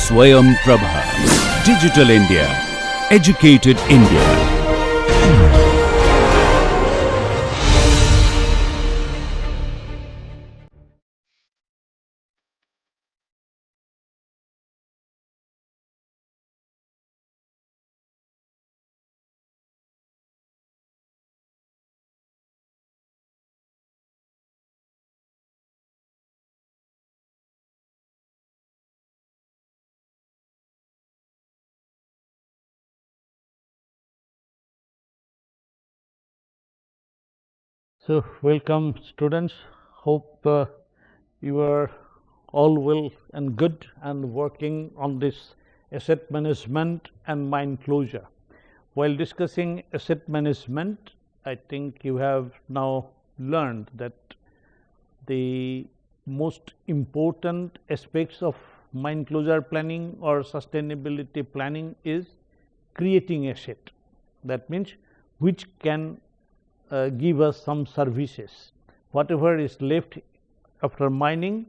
Swayam Prabha. Digital India. Educated India. So, welcome students. Hope you are all well and good and working on this asset management and mine closure. While discussing asset management, I think you have now learned that the most important aspects of mine closure planning or sustainability planning is creating asset. That means which can give us some services. Whatever is left after mining,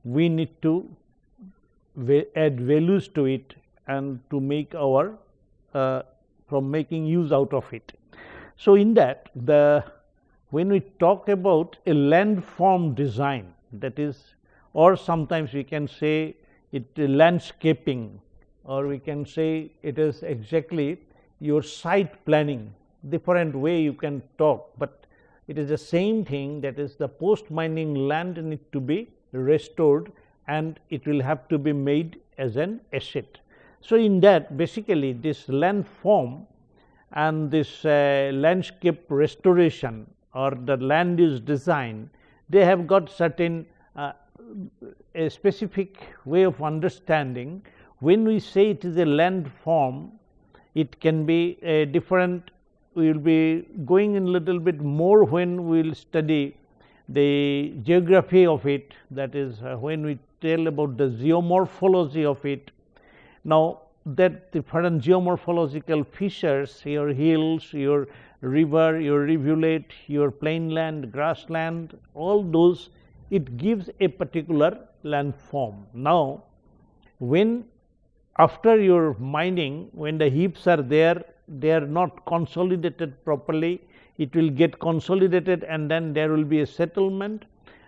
we need to add values to it and to make our from making use out of it. So, in that when we talk about a landform design, that is, or sometimes we can say it landscaping, or we can say it is exactly your site planning. Different way you can talk, but it is the same thing, that is the post mining land need to be restored and it will have to be made as an asset. So, in that basically this landform and this landscape restoration or the land use design, they have got certain a specific way of understanding. When we say it is a landform, it can be a different. We will be going in a little bit more when we will study the geography of it, that is when we tell about the geomorphology of it. Now, that different geomorphological features, your hills, your river, your rivulet, your plainland, grassland, all those, it gives a particular landform. Now, when after your mining, when the heaps are there, they are not consolidated properly, it will get consolidated and then there will be a settlement.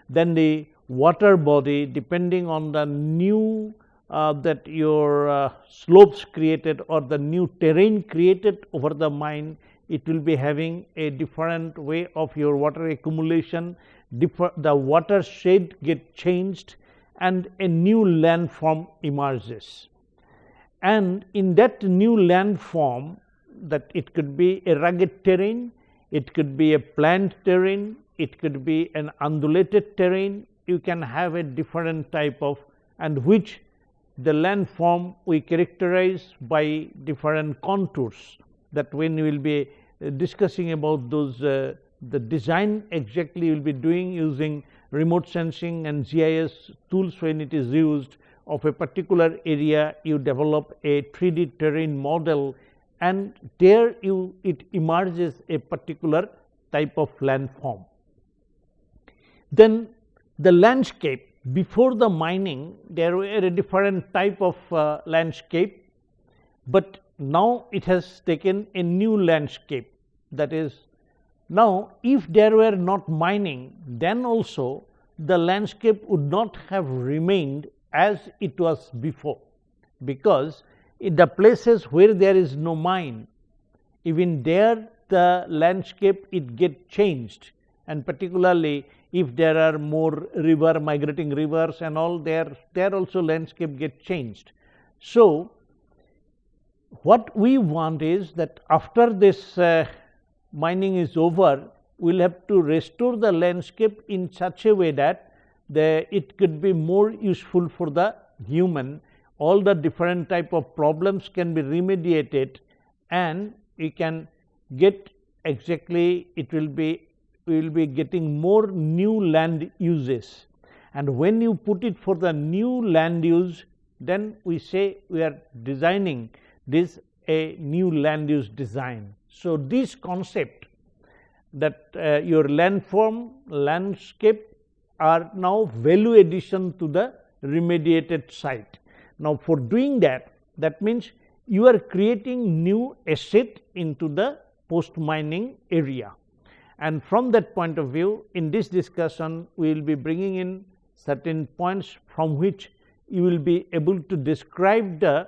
Then the water body, depending on the new that your slopes created or the new terrain created over the mine, it will be having a different way of your water accumulation, the watershed get changed and a new landform emerges. And in that new landform, that it could be a rugged terrain, it could be a plant terrain, it could be an undulated terrain, you can have a different type of, and which the landform we characterize by different contours, that when we will be discussing about those the design exactly you will be doing using remote sensing and GIS tools. When it is used of a particular area, you develop a 3D terrain model and there it emerges a particular type of landform. Then the landscape, before the mining there were a different type of landscape, but now it has taken a new landscape. That is, now if there were not mining, then also the landscape would not have remained as it was before, because in the places where there is no mine, even there the landscape it get changed, and particularly if there are more migrating rivers and all, there also landscape get changed. So, what we want is that after this mining is over, we will have to restore the landscape in such a way that it could be more useful for the human. All the different type of problems can be remediated and we can get exactly, we will be getting more new land uses, and when you put it for the new land use, then we say we are designing this a new land use design. So, this concept that your landform, landscape are now value addition to the remediated site. Now, for doing that, that means you are creating new asset into the post mining area. And from that point of view, in this discussion, we will be bringing in certain points from which you will be able to describe the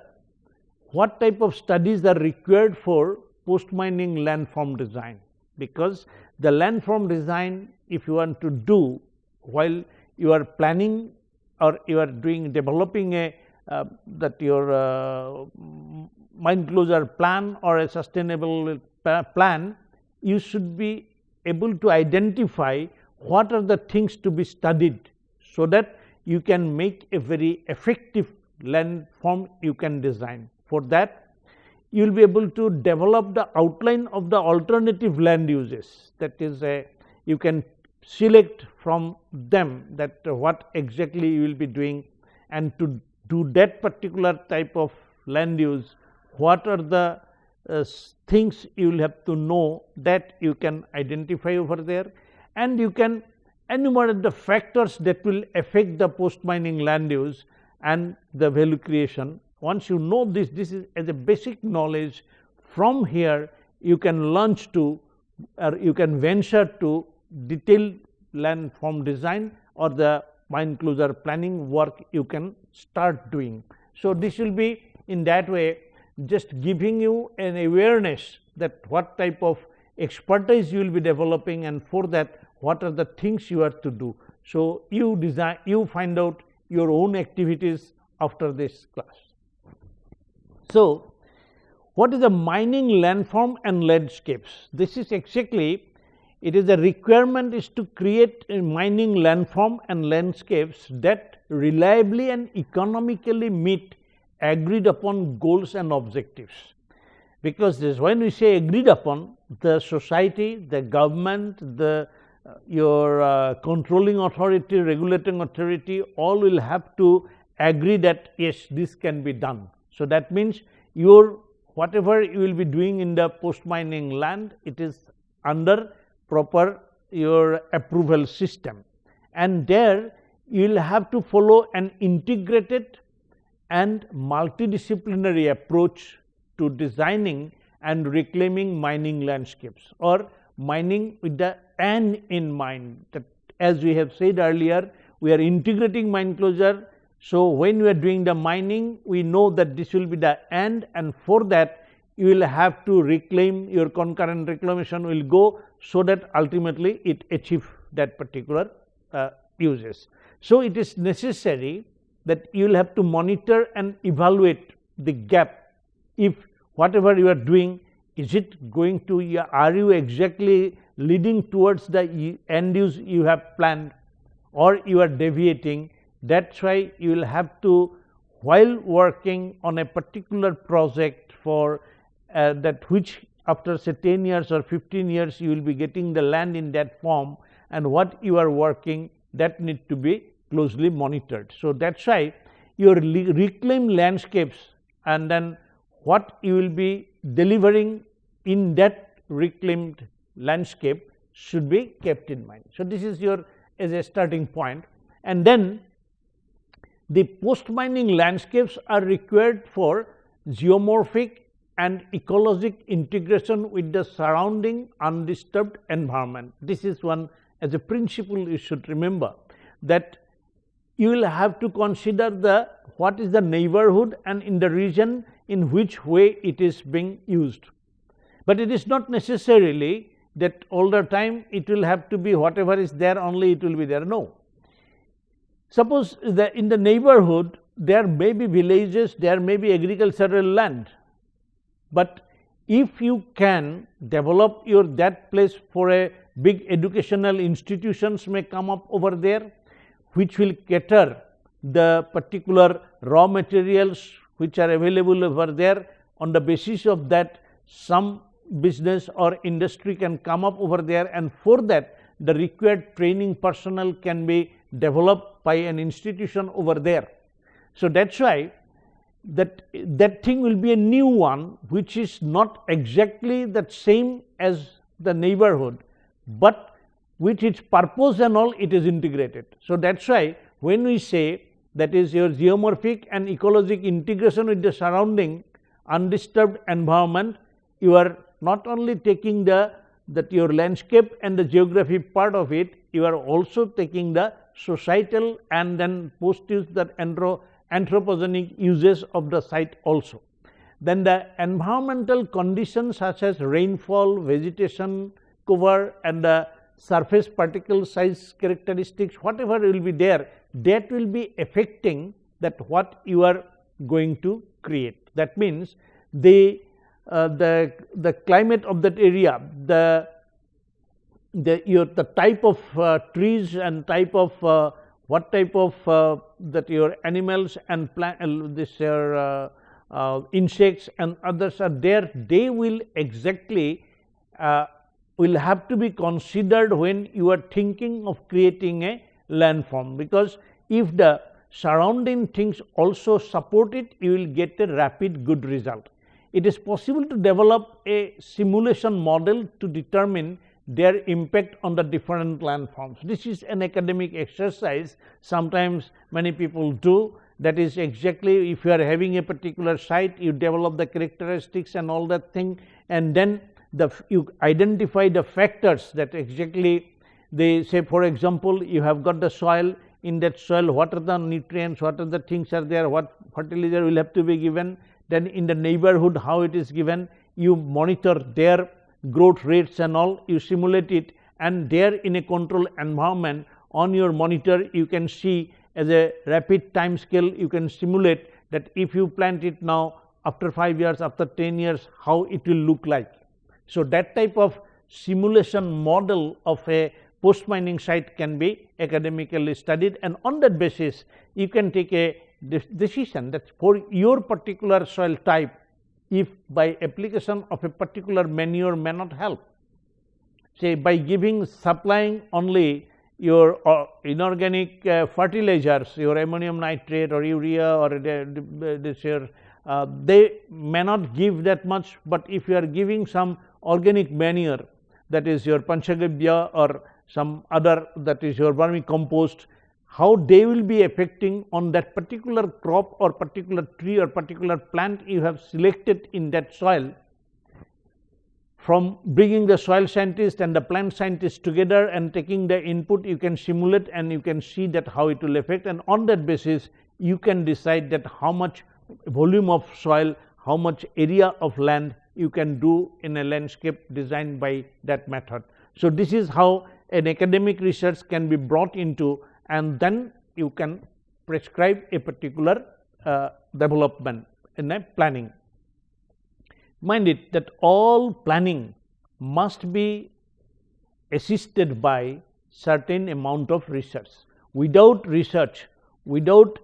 what type of studies are required for post mining landform design, because the landform design, if you want to do while you are planning or you are developing a that your mine closure plan or a sustainable plan, you should be able to identify what are the things to be studied, so that you can make a very effective landform you can design. For that, you will be able to develop the outline of the alternative land uses, that is you can select from them that what exactly you will be doing, and to do that particular type of land use, what are the things you will have to know, that you can identify over there, and you can enumerate the factors that will affect the post mining land use and the value creation. Once you know this is as a basic knowledge. From here you can launch to or you can venture to detailed landform design or the mine closure planning work you can start doing. So, this will be in that way just giving you an awareness that what type of expertise you will be developing, and for that what are the things you have to do. So, you find out your own activities after this class. So, what is the mining landform and landscapes? This is exactly, it is a requirement is to create a mining landform and landscapes that reliably and economically meet agreed upon goals and objectives. Because this, when we say agreed upon, the society, the government, the your controlling authority, regulating authority, all will have to agree that yes, this can be done. So, that means your whatever you will be doing in the post mining land, it is under proper your approval system, and there you will have to follow an integrated and multidisciplinary approach to designing and reclaiming mining landscapes, or mining with the end in mind. That, as we have said earlier, we are integrating mine closure. So, when we are doing the mining, we know that this will be the end, and for that you will have to reclaim, your concurrent reclamation will go, so that ultimately it achieve that particular uses. So, it is necessary that you will have to monitor and evaluate the gap. If whatever you are doing, is it going to, are you exactly leading towards the end use you have planned, or you are deviating. That is why you will have to, while working on a particular project for that which after say 10 years or 15 years you will be getting the land in that form, and what you are working, that need to be closely monitored. So, that is why your reclaimed landscapes and then what you will be delivering in that reclaimed landscape should be kept in mind. So, this is your as a starting point, and then the post mining landscapes are required for geomorphic and ecologic integration with the surrounding undisturbed environment. This is one as a principle you should remember, that you will have to consider the what is the neighborhood and in the region in which way it is being used. But it is not necessarily that all the time it will have to be whatever is there only it will be there. No. Suppose that in the neighborhood there may be villages, there may be agricultural land, but if you can develop your that place for a big educational institutions may come up over there, which will cater the particular raw materials which are available over there. On the basis of that, some business or industry can come up over there, and for that the required training personnel can be developed by an institution over there. So, that is why that thing will be a new one, which is not exactly the same as the neighborhood, but with its purpose and all it is integrated. So, that is why when we say that is your geomorphic and ecologic integration with the surrounding undisturbed environment. You are not only taking that your landscape and the geography part of it, you are also taking the societal and then post-use that anthropogenic uses of the site also. Then the environmental conditions such as rainfall, vegetation cover and the surface particle size characteristics, whatever will be there, that will be affecting that what you are going to create. That means the climate of that area, the type of trees and type of what type of that your animals and plant this insects and others are there, they will exactly will have to be considered when you are thinking of creating a landform, because if the surrounding things also support it, you will get a rapid good result. It is possible to develop a simulation model to determine their impact on the different landforms. This is an academic exercise, sometimes many people do. That is exactly, if you are having a particular site, you develop the characteristics and all that thing, and then you identify the factors that exactly they say. For example, you have got the soil. In that soil, what are the nutrients, what are the things are there, what fertilizer will have to be given. Then in the neighborhood, how it is given, you monitor their growth rates and all, you simulate it, and there in a controlled environment on your monitor you can see as a rapid time scale, you can simulate that if you plant it now, after 5 years, after 10 years, how it will look like. So that type of simulation model of a post mining site can be academically studied, and on that basis you can take a decision that for your particular soil type, if by application of a particular manure may not help, say by supplying only your inorganic fertilizers, your ammonium nitrate or urea or this year, they may not give that much, but if you are giving some organic manure, that is your panchagavya or some other, that is your vermicompost, how they will be affecting on that particular crop or particular tree or particular plant you have selected in that soil. From bringing the soil scientist and the plant scientist together and taking the input, you can simulate and you can see that how it will affect, and on that basis you can decide that how much volume of soil, how much area of land you can do in a landscape designed by that method. So this is how an academic research can be brought into, and then you can prescribe a particular development in a planning. Mind it that all planning must be assisted by certain amount of research. Without research, without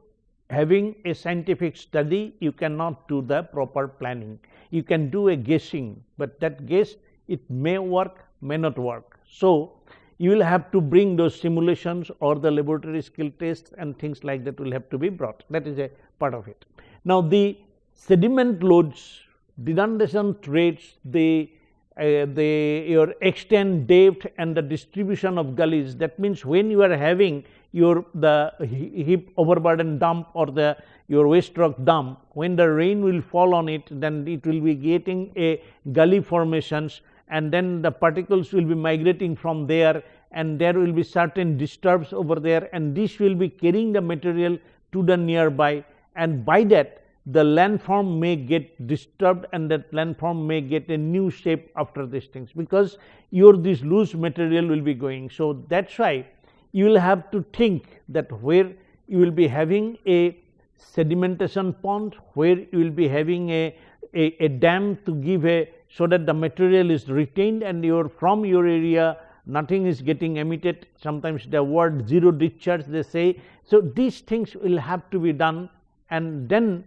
having a scientific study, you cannot do the proper planning. You can do a guessing, but that guess, it may work, may not work. So you will have to bring those simulations or the laboratory skill tests and things like that will have to be brought. That is a part of it. Now the sediment loads, denudation rates, your extent, depth and the distribution of gullies. That means when you are having the heap overburden dump or your waste rock dump, when the rain will fall on it, then it will be getting a gully formations, and then the particles will be migrating from there, and there will be certain disturbs over there, and this will be carrying the material to the nearby, and by that the landform may get disturbed and that landform may get a new shape after these things, because this loose material will be going. So that's why you will have to think that where you will be having a sedimentation pond, where you will be having a dam to give so that the material is retained and from your area nothing is getting emitted. Sometimes the word zero discharge they say. So these things will have to be done, and then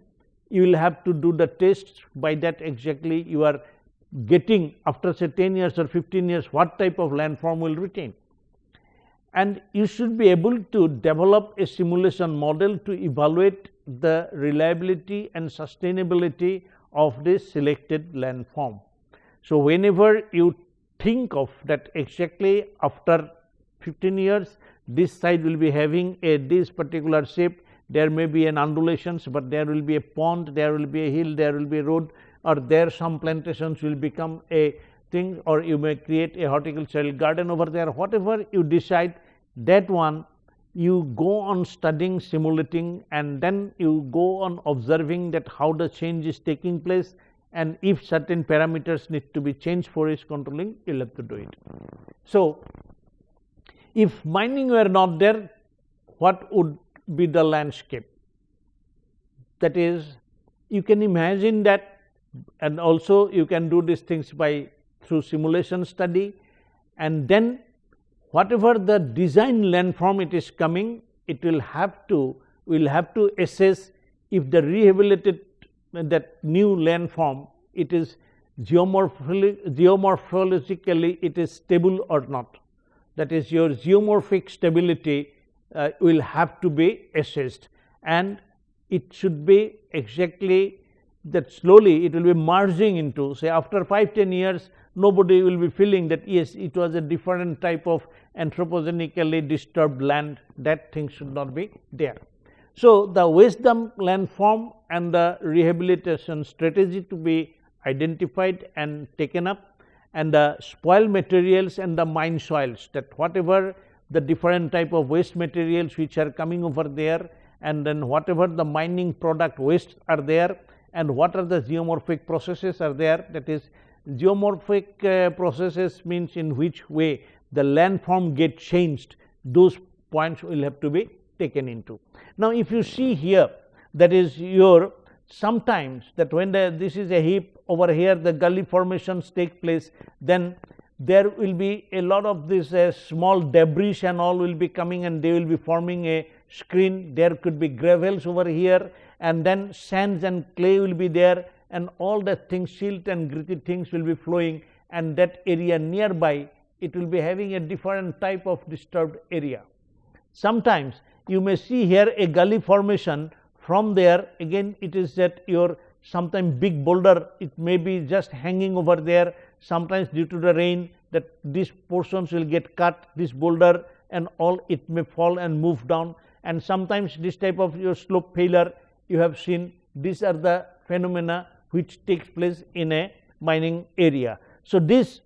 you will have to do the tests. By that exactly you are getting after say 10 years or 15 years what type of landform will retain, and you should be able to develop a simulation model to evaluate the reliability and sustainability of this selected landform. So whenever you think of that exactly after 15 years this site will be having this particular shape, there may be an undulations, but there will be a pond, there will be a hill, there will be a road, or there some plantations will become a thing, or you may create a horticultural garden over there. Whatever you decide, that one you go on studying, simulating, and then you go on observing that how the change is taking place, and if certain parameters need to be changed for its controlling, you will have to do it. So, if mining were not there, what would be the landscape? That is, you can imagine that, and also you can do these things by through simulation study, and then whatever the design landform it is coming, it will have to assess if the rehabilitated that new landform, it is geomorphologically it is stable or not. That is, your geomorphic stability will have to be assessed, and it should be exactly that slowly it will be merging into, say, after 5-10 years, nobody will be feeling that yes, it was a different type of anthropogenically disturbed land. That thing should not be there. So, the wisdom landform and the rehabilitation strategy to be identified and taken up, and the spoil materials and the mine soils, that whatever the different type of waste materials which are coming over there, and then whatever the mining product waste are there, and what are the geomorphic processes are there. That is, geomorphic processes means in which way the landform get changed, those points will have to be taken into. Now, if you see here, that is your sometimes that when this is a heap over here, the gully formations take place, then there will be a lot of this small debris and all will be coming, and they will be forming a screen. There could be gravels over here, and then sands and clay will be there, and all that things, silt and gritty things will be flowing, and that area nearby, it will be having a different type of disturbed area. Sometimes you may see here a gully formation. From there again, it is that your sometimes big boulder, it may be just hanging over there. Sometimes due to the rain, that these portions will get cut, this boulder and all, it may fall and move down, and sometimes this type of your slope failure you have seen. These are the phenomena which takes place in a mining area. So, this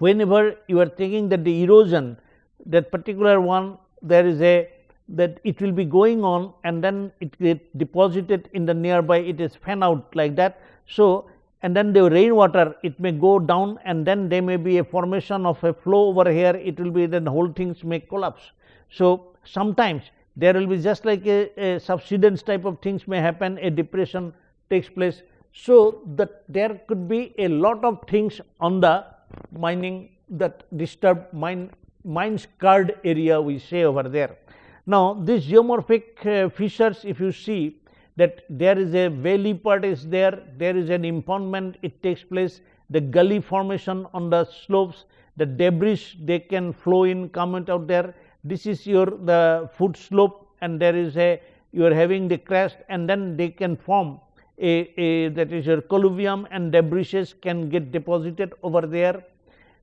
whenever you are thinking that the erosion, that particular one, there is a that it will be going on, and then it get deposited in the nearby, it is fan out like that. So, and then the rainwater, it may go down, and then there may be a formation of a flow over here, it will be, then the whole things may collapse. So, sometimes there will be just like a subsidence type of things may happen, a depression takes place. So, that there could be a lot of things on the mining, that disturbed mine scarred area we say over there. Now, this geomorphic fissures, if you see that there is a valley part is there, there is an impoundment, it takes place, the gully formation on the slopes, the debris they can flow in, come out there. This is your the foot slope, and there is a, you are having the crest, and then they can form a that is your colluvium, and debris can get deposited over there,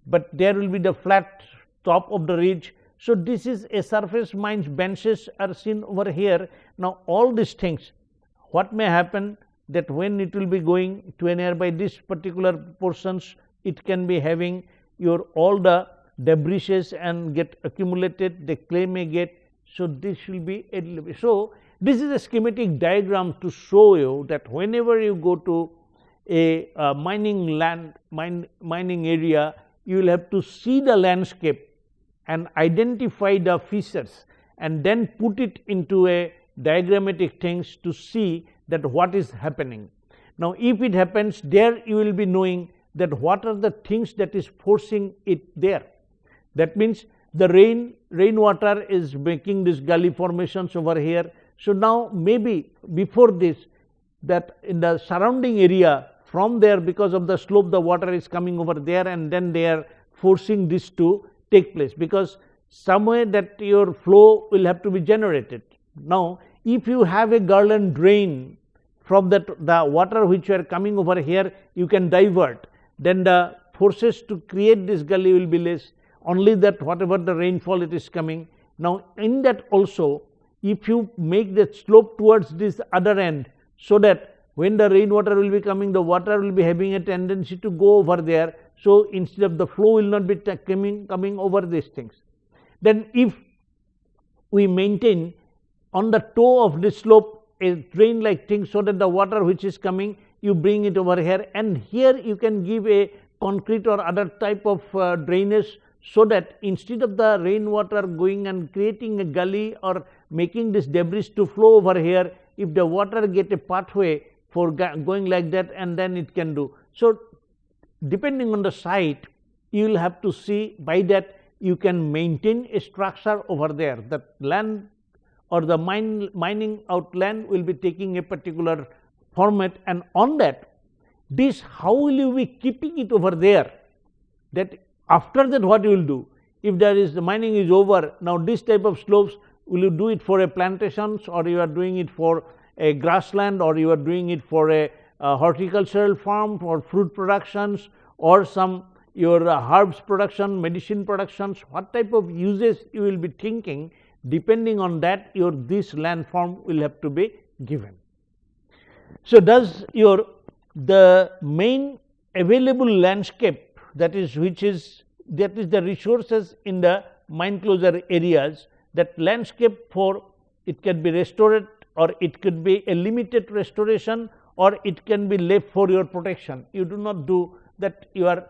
but there will be the flat top of the ridge. So, this is a surface mines benches are seen over here. Now, all these things, what may happen, that when it will be going to a nearby this particular portions, it can be having your all the debris and get accumulated, the clay may get. So, this will be a, so this is a schematic diagram to show you that whenever you go to a mining area, you will have to see the landscape and identify the features, and then put it into a diagrammatic things to see that what is happening. Now, if it happens there, you will be knowing that what are the things that is forcing it there. That means the rainwater is making this gully formations over here. So, now maybe before this, that in the surrounding area, from there, because of the slope, the water is coming over there, and then they are forcing this to take place, because somewhere that your flow will have to be generated. Now, if you have a garland drain from that, the water which are coming over here, you can divert, then the forces to create this gully will be less, only that whatever the rainfall it is coming. Now, in that also if you make the slope towards this other end, so that when the rainwater will be coming, the water will be having a tendency to go over there. So instead of the flow will not be coming over these things. Then if we maintain on the toe of this slope a drain like thing, so that the water which is coming, you bring it over here, and here you can give a concrete or other type of drainage, so that instead of the rainwater going and creating a gully or making this debris to flow over here, if the water get a pathway for going like that, and then it can do. So depending on the site, you will have to see by that you can maintain a structure over there. The land or the mining out land will be taking a particular format, and on that, this how will you be keeping it over there? That after that what you will do? If there is the mining is over, now this type of slopes, will you do it for a plantations, or you are doing it for a grassland, or you are doing it for a horticultural farm for fruit productions, or some your herbs production, medicine productions? What type of uses you will be thinking? Depending on that, your this landform will have to be given. So does your the main available landscape, that is the resources in the mine closure areas, that landscape for it can be restored, or it could be a limited restoration, or it can be left for your protection. You do not do that. You are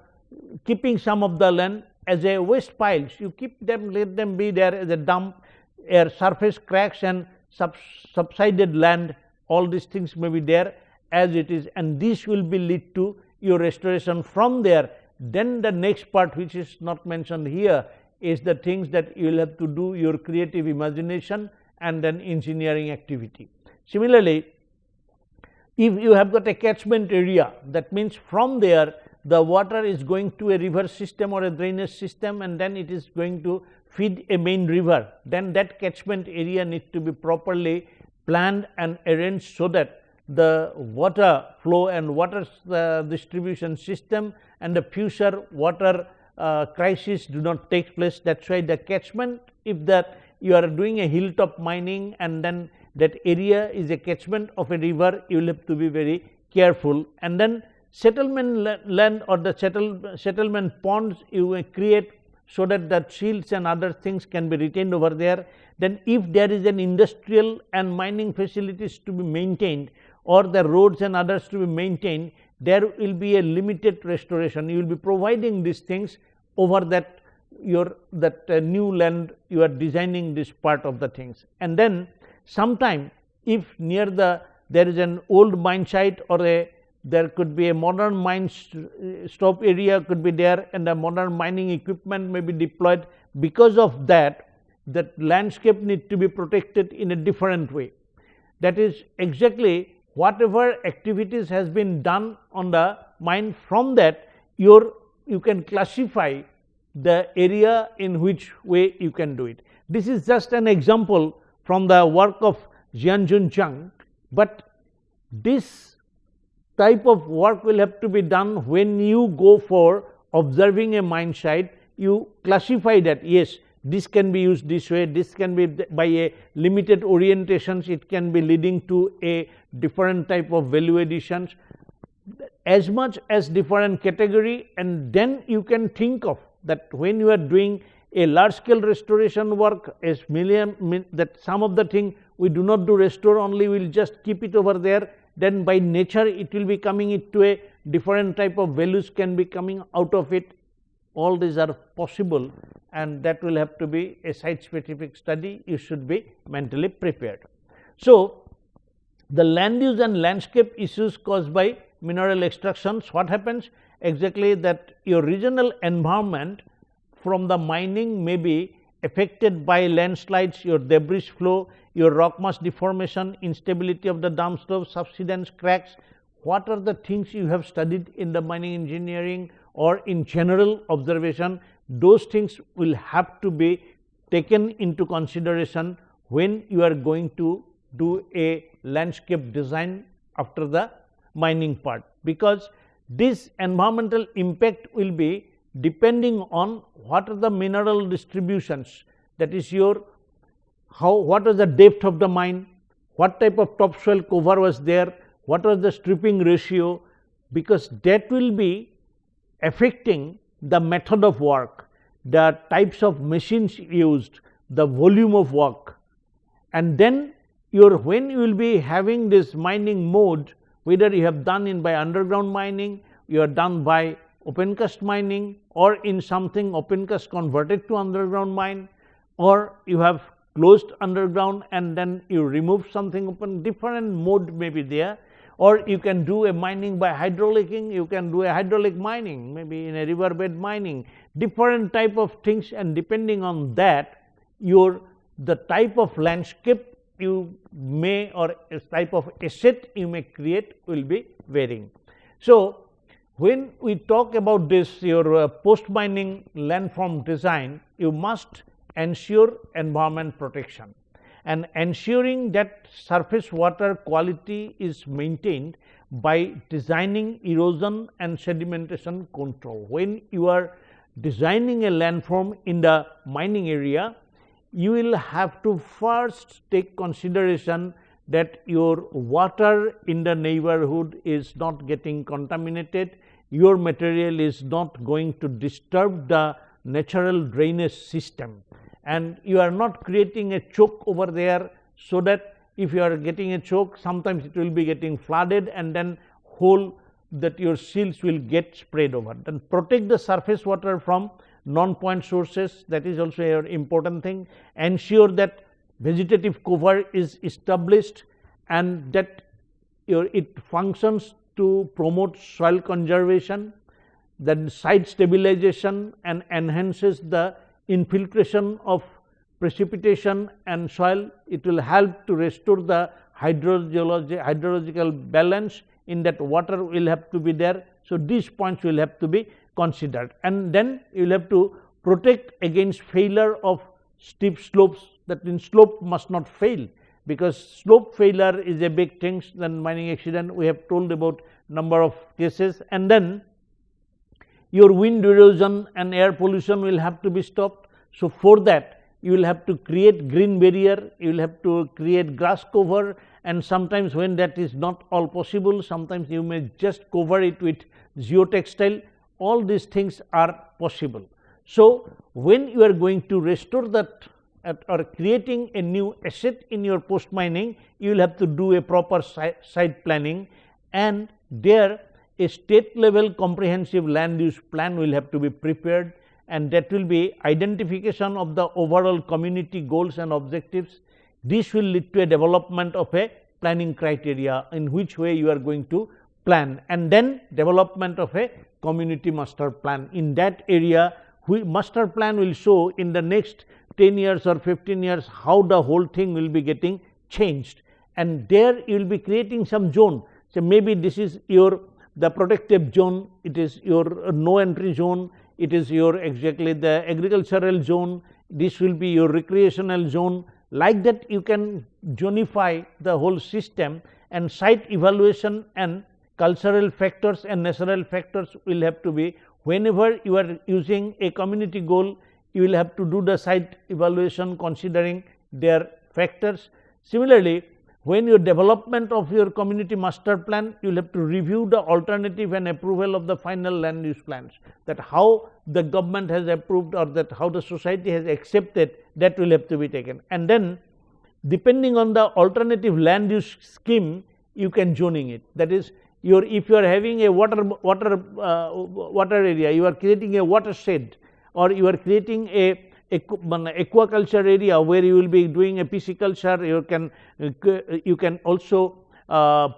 keeping some of the land as a waste piles. You keep them, let them be there as a dump, air surface cracks and subsided land. All these things may be there as it is, and this will be lead to your restoration from there. Then the next part, which is not mentioned here, is the things that you will have to do your creative imagination and then engineering activity. Similarly, if you have got a catchment area, that means from there the water is going to a river system or a drainage system, and then it is going to feed a main river. Then that catchment area needs to be properly planned and arranged, so that the water flow and water distribution system and the future water crisis do not take place. That is why the catchment, if that you are doing a hilltop mining and then that area is a catchment of a river, you will have to be very careful. And then settlement land or the settlement ponds you will create, so that the shields and other things can be retained over there. Then if there is an industrial and mining facilities to be maintained, or the roads and others to be maintained, there will be a limited restoration. You will be providing these things over that new land you are designing this part of the things. And then sometime if near there is an old mine site, or there could be a modern mine stop area could be there, and the modern mining equipment may be deployed. Because of that, that landscape need to be protected in a different way. That is exactly whatever activities has been done on the mine, from that you can classify the area in which way you can do it. This is just an example from the work of Jianjun Zhang, but this type of work will have to be done when you go for observing a mine site. You classify that, yes, this can be used this way, this can be by a limited orientations, it can be leading to a different type of value additions, as much as different category. And then you can think of that when you are doing a large scale restoration work, as that some of the thing we do not do restore only, we will just keep it over there. Then by nature it will be coming into a different type of values can be coming out of it. All these are possible, and that will have to be a site specific study. You should be mentally prepared. So the land use and landscape issues caused by mineral extractions, what happens exactly, that your regional environment from the mining may be affected by landslides, your debris flow, your rock mass deformation, instability of the dam slope, subsidence cracks. What are the things you have studied in the mining engineering or in general observation? Those things will have to be taken into consideration when you are going to do a landscape design after the mining part, because this environmental impact will be depending on what are the mineral distributions, that is your what was the depth of the mine, what type of topsoil cover was there, what was the stripping ratio, because that will be affecting the method of work, the types of machines used, the volume of work. And then when you will be having this mining mode, whether you have done in by underground mining, you are done by open cast mining, or in something open cast converted to underground mine, or you have closed underground and then you remove something open, different mode may be there. Or you can do a mining by hydraulicking, you can do a hydraulic mining, maybe in a riverbed mining, different type of things, and depending on that the type of landscape you may, or a type of asset you may create will be varying. So when we talk about this your post mining landform design, you must ensure environment protection and ensuring that surface water quality is maintained by designing erosion and sedimentation control. When you are designing a landform in the mining area, you will have to first take consideration that your water in the neighborhood is not getting contaminated, your material is not going to disturb the natural drainage system, and you are not creating a choke over there, so that if you are getting a choke, sometimes it will be getting flooded and then whole that your seals will get spread over. Then protect the surface water from non-point sources, that is also an important thing. Ensure that vegetative cover is established and that it functions to promote soil conservation, then site stabilization, and enhances the infiltration of precipitation and soil. It will help to restore the hydrological balance in that water will have to be there. So these points will have to be considered, and then you will have to protect against failure of steep slopes. That means slope must not fail, because slope failure is a big thing. Then mining accident, we have told about number of cases. And then your wind erosion and air pollution will have to be stopped. So for that you will have to create green barrier, you will have to create grass cover, and sometimes when that is not all possible, sometimes you may just cover it with geotextile. All these things are possible. So when you are going to restore that or creating a new asset in your post mining, you will have to do a proper site planning, and there a state level comprehensive land use plan will have to be prepared, and that will be identification of the overall community goals and objectives. This will lead to a development of a planning criteria in which way you are going to plan, and then development of a community master plan. In that area, master plan will show in the next 10 years or 15 years how the whole thing will be getting changed, and there you will be creating some zone. So maybe this is the protective zone, it is your no entry zone, it is your exactly the agricultural zone, this will be your recreational zone. Like that you can zonify the whole system, and site evaluation and cultural factors and natural factors will have to be, whenever you are using a community goal, you will have to do the site evaluation considering their factors. Similarly, when your development of your community master plan, you will have to review the alternative and approval of the final land use plans, that how the government has approved or that how the society has accepted, that will have to be taken. And then depending on the alternative land use scheme, you can zoning it. That is, if you are having a water area, you are creating a watershed, or you are creating a aquaculture area where you will be doing a pisciculture, you can also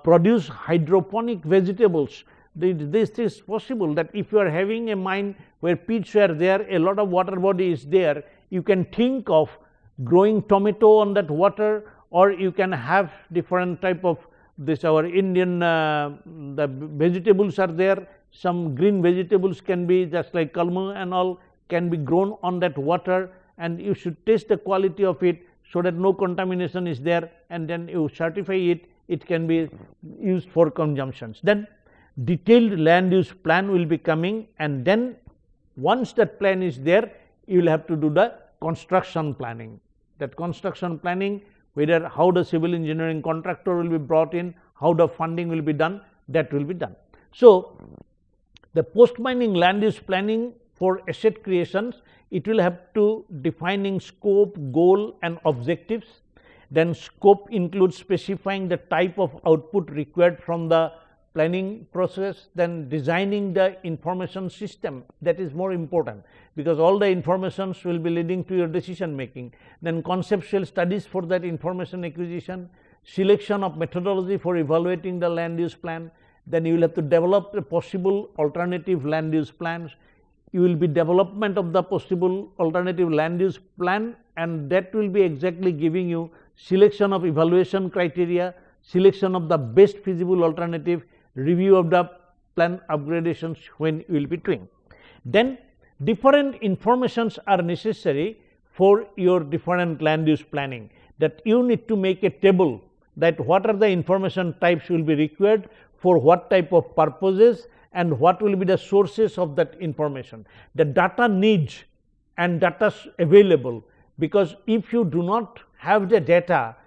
produce hydroponic vegetables. This is possible, that if you are having a mine where pits are there, a lot of water body is there, you can think of growing tomato on that water, or you can have different type of our Indian the vegetables are there. Some green vegetables can be just like kalma and all can be grown on that water, and you should test the quality of it so that no contamination is there, and then you certify it, it can be used for consumptions. Then detailed land use plan will be coming, and then once that plan is there, you will have to do the construction planning. that construction planning, whether how the civil engineering contractor will be brought in, how the funding will be done, that will be done. So, the post mining land use planning for asset creations, it will have to defining scope, goal and objectives. Then scope includes specifying the type of output required from the planning process, then designing the information system, that is more important, because all the informations will be leading to your decision making. Then conceptual studies for that information acquisition, selection of methodology for evaluating the land use plan. Then you will have to develop the possible alternative land use plans. You will be development of the possible alternative land use plan, and that will be exactly giving you selection of evaluation criteria, selection of the best feasible alternative, review of the plan upgradations when you will be doing. Then different informations are necessary for your different land use planning, that you need to make a table that what are the information types will be required for what type of purposes and what will be the sources of that information. The data needs and data available, because if you do not have the data,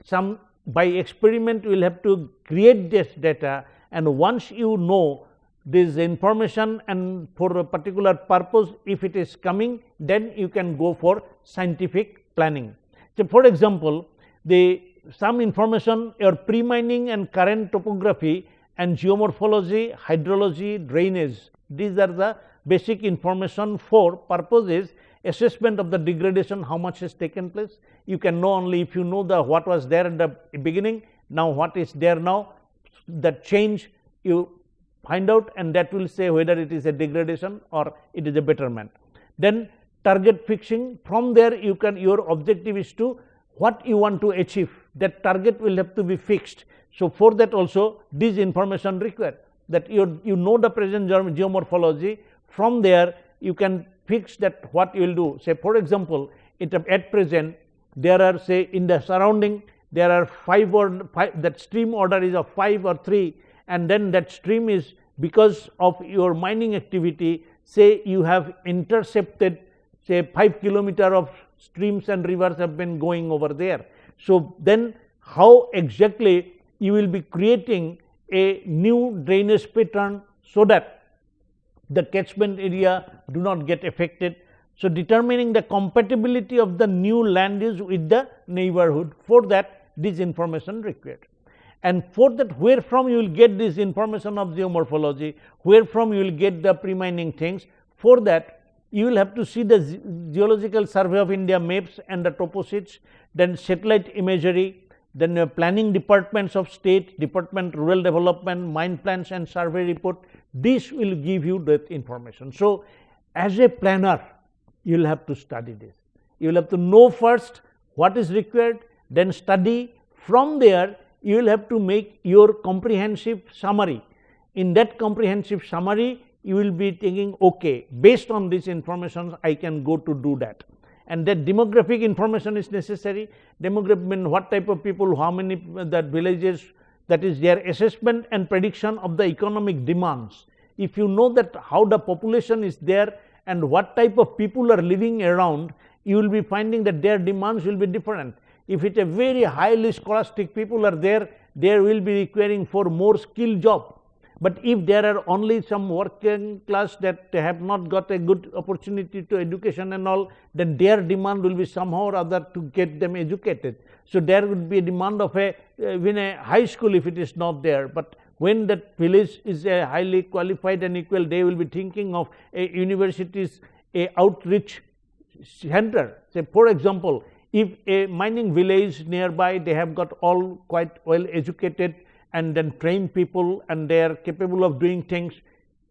some by experiment you will have to create this data, and once you know this information and for a particular purpose if it is coming, then you can go for scientific planning. So, for example, some information your pre-mining and current topography and geomorphology, hydrology, drainage, these are the basic information for purposes assessment of the degradation, how much has taken place. You can know only if you know the what was there at the beginning, now what is there now, that change you find out, and that will say whether it is a degradation or it is a betterment. Then target fixing, from there you can, your objective is to what you want to achieve, that target will have to be fixed. So, for that also this information required, that you know the present geomorphology, from there you can fix that what you will do. Say for example, at present there are, say in the surrounding there are 5 that stream order is of 5 or 3, and then that stream is because of your mining activity, say you have intercepted say 5 kilometer of streams and rivers have been going over there. So, then how exactly you will be creating a new drainage pattern so that the catchment area do not get affected. So, determining the compatibility of the new land use with the neighborhood, for that this information required. And for that, where from you will get this information of geomorphology, where from you will get the pre-mining things, for that you will have to see the Geological Survey of India maps and the toposheets, then satellite imagery, then planning departments of state, department rural development, mine plans and survey report. This will give you that information. So, as a planner you will have to study this. You will have to know first what is required, then study. From there you will have to make your comprehensive summary. In that comprehensive summary you will be thinking, okay, based on this information I can go to do that. And that demographic information is necessary. Demographic means what type of people, how many that villages, that is their assessment and prediction of the economic demands. If you know that how the population is there and what type of people are living around, you will be finding that their demands will be different. If it is a very highly scholastic people are there, they will be requiring for more skilled job. But if there are only some working class that have not got a good opportunity to education and all, then their demand will be somehow or other to get them educated. So, there would be a demand of even a high school if it is not there, but when that village is a highly qualified and equal, they will be thinking of a university's a outreach center. Say for example, if a mining village nearby, they have got all quite well educated and then trained people and they are capable of doing things,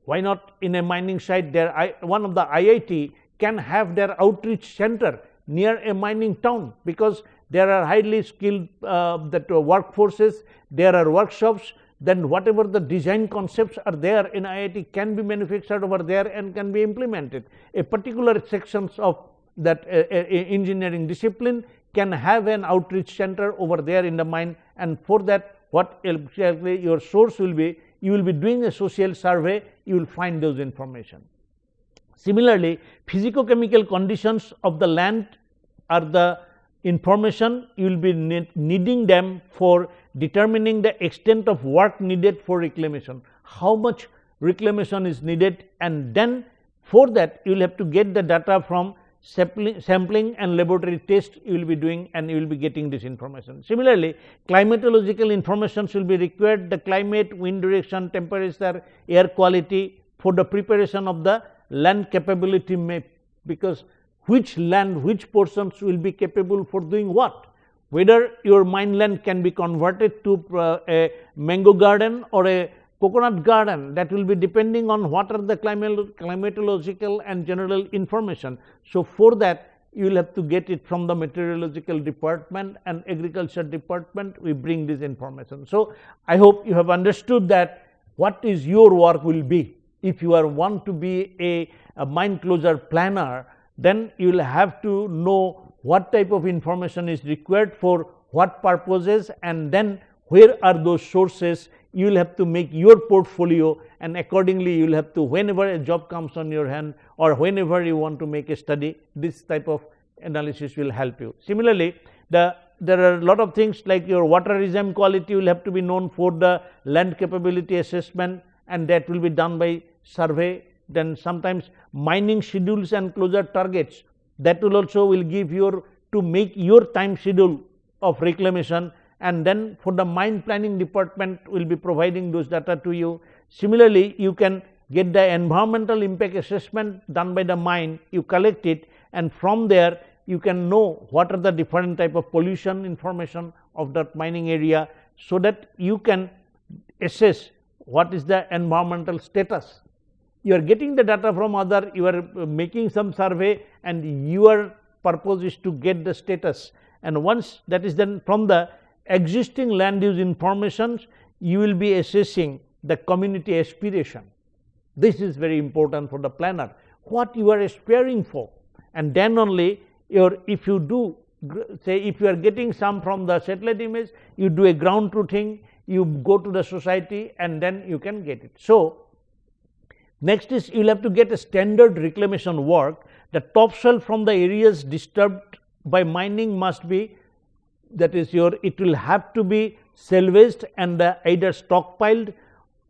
why not in a mining site there, one of the IIT can have their outreach center near a mining town, because there are highly skilled workforces, there are workshops, then whatever the design concepts are there in IIT can be manufactured over there and can be implemented. A particular sections of that engineering discipline can have an outreach center over there in the mine, and for that what exactly your source will be, you will be doing a social survey, you will find those information. Similarly, physico-chemical conditions of the land are the information, you will be needing them for determining the extent of work needed for reclamation, how much reclamation is needed, and then for that you will have to get the data from sampling and laboratory test you will be doing, and you will be getting this information. Similarly, climatological information will be required, the climate, wind direction, temperature, air quality, for the preparation of the land capability map, because which land, which portions will be capable for doing what, whether your mine land can be converted to a mango garden or a coconut garden, that will be depending on what are the climatological and general information. So, for that you will have to get it from the meteorological department and agriculture department, we bring this information. So, I hope you have understood that what is your work will be. If you are want to be a mine closure planner, then you will have to know what type of information is required for what purposes, and then where are those sources. You will have to make your portfolio, and accordingly you will have to, whenever a job comes on your hand or whenever you want to make a study, this type of analysis will help you. Similarly, there are a lot of things like your water regime quality will have to be known for the land capability assessment, and that will be done by survey. Then sometimes mining schedules and closure targets, that will also will give your to make your time schedule of reclamation, and then for the mine planning department will be providing those data to you. Similarly, you can get the environmental impact assessment done by the mine, you collect it, and from there you can know what are the different type of pollution information of that mining area, so that you can assess what is the environmental status. You are getting the data from other, you are making some survey, and your purpose is to get the status, and once that is done, from the existing land use information you will be assessing the community aspiration. This is very important for the planner, what you are aspiring for, and then only if you do, say if you are getting some from the satellite image, you do a ground truthing, you go to the society, and then you can get it. So, next is you will have to get a standard reclamation work. The topsoil from the areas disturbed by mining must be, that is it will have to be salvaged and either stockpiled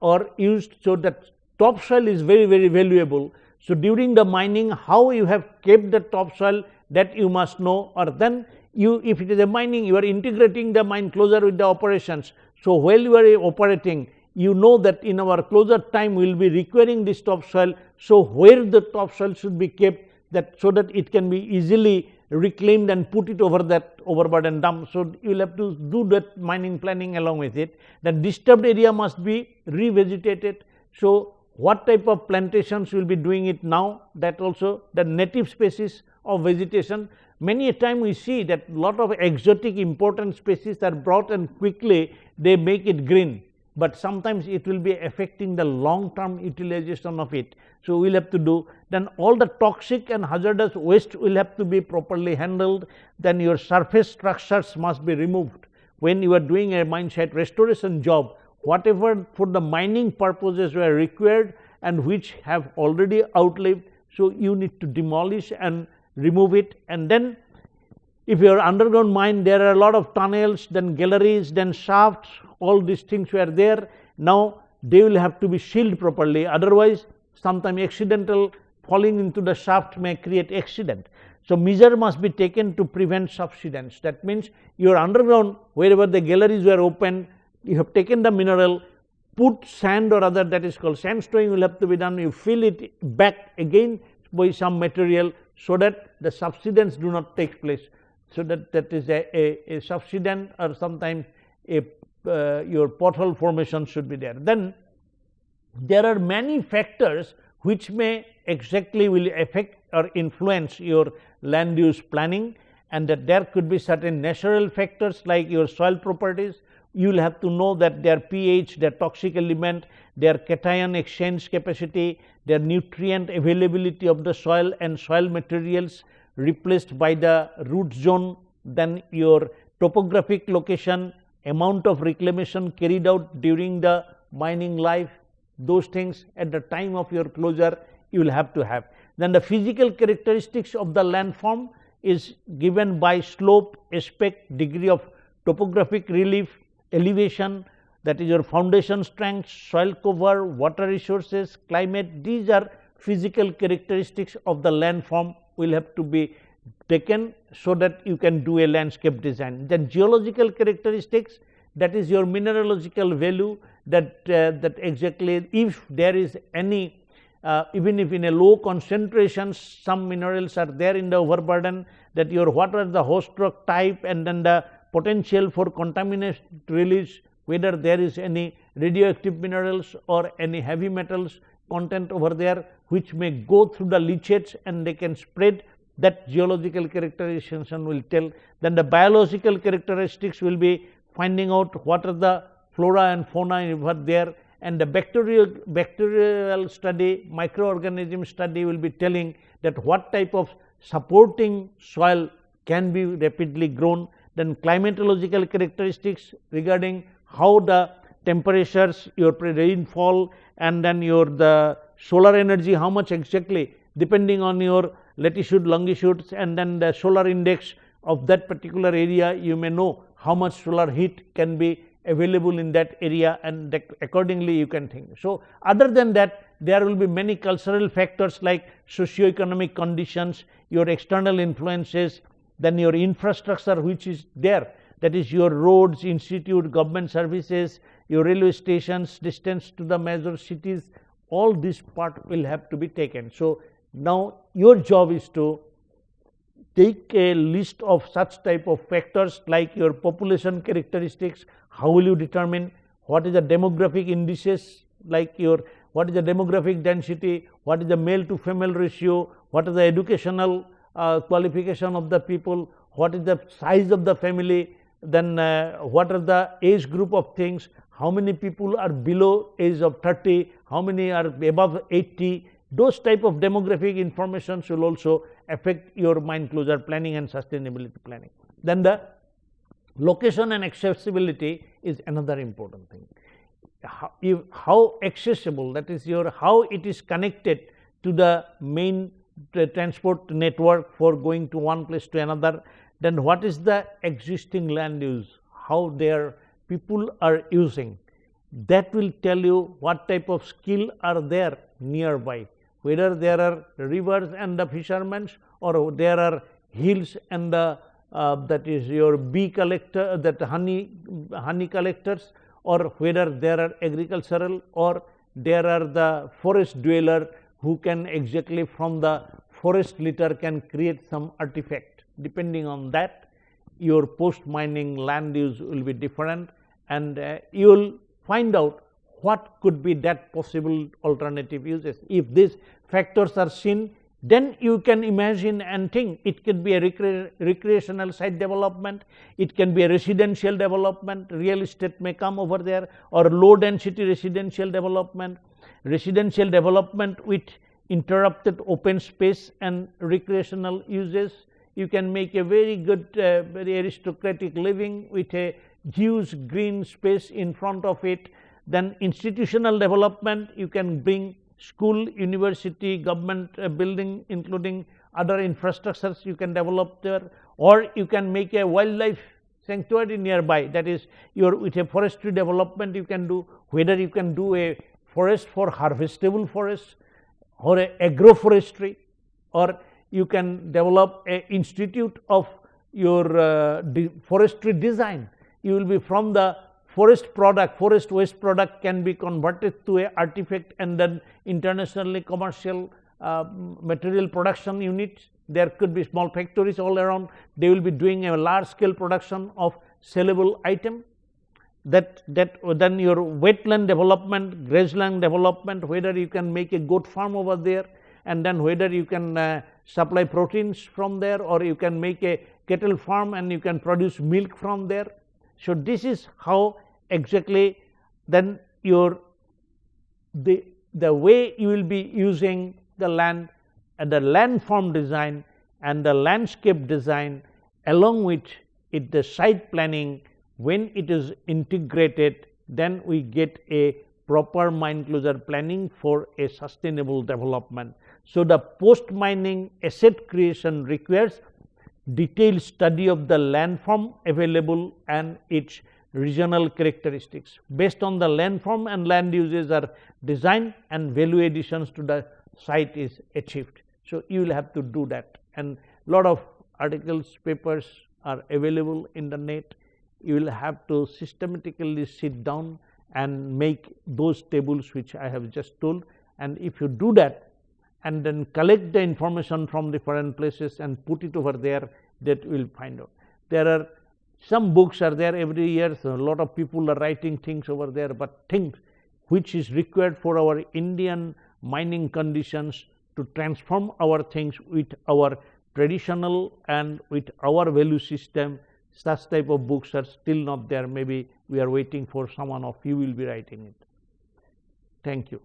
or used. So, that topsoil is very, very valuable. So, during the mining, how you have kept the topsoil, that you must know, or then you, if it is a mining, you are integrating the mine closure with the operations. So, while you are operating, you know that in our closure time we will be requiring this topsoil. So, where the topsoil should be kept, that so that it can be easily reclaimed and put it over that overburden dump. So, you will have to do that mining planning along with it. The disturbed area must be revegetated. So, what type of plantations you will be doing it now, that also the native species of vegetation. Many a time we see that lot of exotic important species are brought and quickly they make it green, but sometimes it will be affecting the long term utilization of it. So, we will have to do, then all the toxic and hazardous waste will have to be properly handled, then your surface structures must be removed. When you are doing a mine site restoration job, whatever for the mining purposes were required and which have already outlived, so you need to demolish and remove it. And then if you are underground mine, there are a lot of tunnels, then galleries, then shafts, all these things were there. Now, they will have to be sealed properly, otherwise sometimes accidental falling into the shaft may create accident. So, measure must be taken to prevent subsidence. That means, your underground, wherever the galleries were open, you have taken the mineral, put sand or other, that is called sand stowing will have to be done, you fill it back again by some material, so that the subsidence do not take place. So, that is a subsidence, or sometimes your pothole formation should be there. Then there are many factors which may exactly will affect or influence your land use planning, and that there could be certain natural factors like your soil properties. You will have to know that their pH, their toxic element, their cation exchange capacity, their nutrient availability of the soil and soil materials replaced by the root zone, then your topographic location, amount of reclamation carried out during the mining life, those things at the time of your closure you will have to have. Then the physical characteristics of the landform, is given by slope, aspect, degree of topographic relief, elevation, that is your foundation strength, soil cover, water resources, climate. These are physical characteristics of the landform will have to be taken so that you can do a landscape design. Then geological characteristics, that is your mineralogical value, that that exactly if there is any even if in a low concentration some minerals are there in the overburden, that your what are the host rock type, and then the potential for contamination release, whether there is any radioactive minerals or any heavy metals content over there which may go through the leachates and they can spread, that geological characterization will tell. Then the biological characteristics will be finding out what are the flora and fauna over there, and the bacterial study, microorganism study will be telling that what type of supporting soil can be rapidly grown. Then climatological characteristics regarding how the temperatures, your rainfall, and then your the solar energy, how much exactly depending on your latitude, longitudes, and then the solar index of that particular area, you may know how much solar heat can be available in that area, and that accordingly you can think. So, other than that, there will be many cultural factors like socio-economic conditions, your external influences, then your infrastructure which is there, that is your roads, institute, government services, your railway stations, distance to the major cities, all this part will have to be taken. So, now your job is to take a list of such type of factors like your population characteristics. How will you determine what is the demographic indices, like your what is the demographic density, what is the male to female ratio, what is the educational qualification of the people, what is the size of the family, then what are the age group of things, how many people are below age of 30, how many are above 80. Those type of demographic information will also affect your mine closure planning and sustainability planning. Then the location and accessibility is another important thing. How accessible, that is your how it is connected to the main transport network for going to one place to another. Then what is the existing land use, how their people are using, that will tell you what type of skill are there nearby, whether there are rivers and the fishermen, or there are hills and the that is your bee collector, that honey collectors, or whether there are agricultural, or there are the forest dweller who can exactly from the forest litter can create some artifact. Depending on that, your post mining land use will be different, and you will find out what could be that possible alternative uses. If these factors are seen, then you can imagine and think it could be a recreational site development, it can be a residential development, real estate may come over there, or low density residential development with interrupted open space and recreational uses. You can make a very good, very aristocratic living with a huge green space in front of it. Then institutional development, you can bring school, university, government building, including other infrastructures you can develop there, or you can make a wildlife sanctuary nearby, that is your with a forestry development you can do, whether you can do a forest for harvestable forest or a agroforestry, or you can develop a institute of your forestry design. You will be from the forest product, forest waste product can be converted to a artifact and then internationally commercial material production units. There could be small factories all around, they will be doing a large scale production of sellable item. That then your wetland development, grazeland development, whether you can make a goat farm over there, and then whether you can supply proteins from there, or you can make a cattle farm and you can produce milk from there. So, this is how exactly then your the way you will be using the land, and the landform design and the landscape design, along with it the site planning. When it is integrated, then we get a proper mine closure planning for a sustainable development. So, the post mining asset creation requires detailed study of the landform available and its regional characteristics. Based on the landform and land uses are designed and value additions to the site is achieved. So, you will have to do that, and lot of articles, papers are available in the net. You will have to systematically sit down and make those tables which I have just told, and if you do that and then collect the information from different places and put it over there, that you will find out. There are some books are there every year, so a lot of people are writing things over there, but things which is required for our Indian mining conditions to transform our things with our traditional and with our value system, such type of books are still not there. Maybe we are waiting for someone of you will be writing it. Thank you.